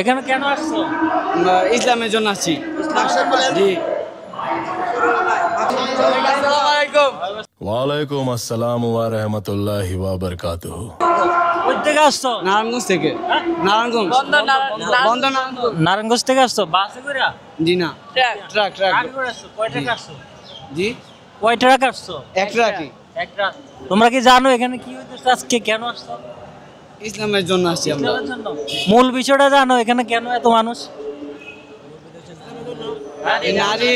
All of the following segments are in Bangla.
এখানে কেন আসছো? ইসলামের জন্য আসছি। জি। ওয়ালাইকুম আসসালাম ওয়া রাহমাতুল্লাহি ওয়া বারাকাতুহু। কই থেকে আসছো? নারায়ণগঞ্জ থেকে। নারায়ণগঞ্জ। বন্দর নারায়ণগঞ্জ। নারায়ণগঞ্জ থেকে আসছো বাসে করে? জি না, ট্রাক ট্রাক। গাড়ি করে আসছো? কয় টাকা আসছো? জি, কয় টাকা আসছো? এক ট্রাকই। একটা। তোমরা কি জানো এখানে কি হইতেছে আজকে, কেন আসছো? ইসলামের জন্য আসছি আমরা। ইসলামের জন্য। মূল বিষয়টা জানো এখানে কেন এত মানুষ? এই নারী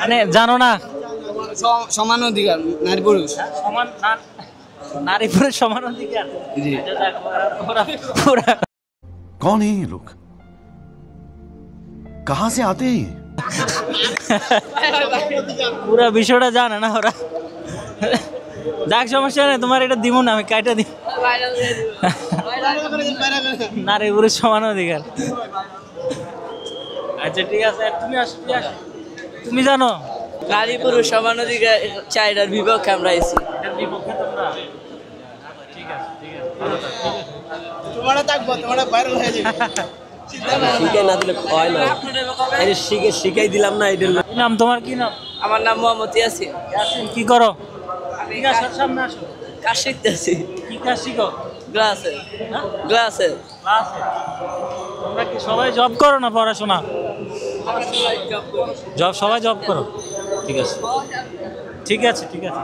মানে জানো না? সমান অধিকার, নারী পুরুষ। সমান নারী পুরুষ সমান অধিকার। জি। আচ্ছা, যাক, ওরা कौन है ये लोग? कहां से आते हैं ये? পুরো বিষয়টা জানে না ওরা। যাক, সমস্যা নেই, তোমার এটা দিব না, আমি কাইটা দিই। নারী পুরুষ সমান অধিকার। আচ্ছা ঠিক আছে, তুমি আসো, তুমি আসো। তুমি জানো নারী পুরুষ সমান অধিকার চাইটার বিপক্ষে আমরা আইছি। এটার বিপক্ষে তোমরা? ঠিক আছে, ঠিক আছে, ভালো থাকো। তোমরা থাকবো, তোমরা ভাইরাল হয়ে যাবে। শিখে না দিলে হয় না, এই শিখাই দিলাম না। এটার কি নাম তোমার, কি নাম? আমার নাম মোহাম্মদ ইয়াসিন। ইয়াসিন, কি করো? ঠিক আছে, সামনে আসো। কাজ শিখতেছি কি কাজ শিখো? গ্লাসে হ্যাঁ? গ্লাসে। ক্লাসে। তোমরা কি সবাই জব করো না পড়াশোনা? সবাই জব করো? ঠিক আছে, ঠিক আছে, ঠিক আছে।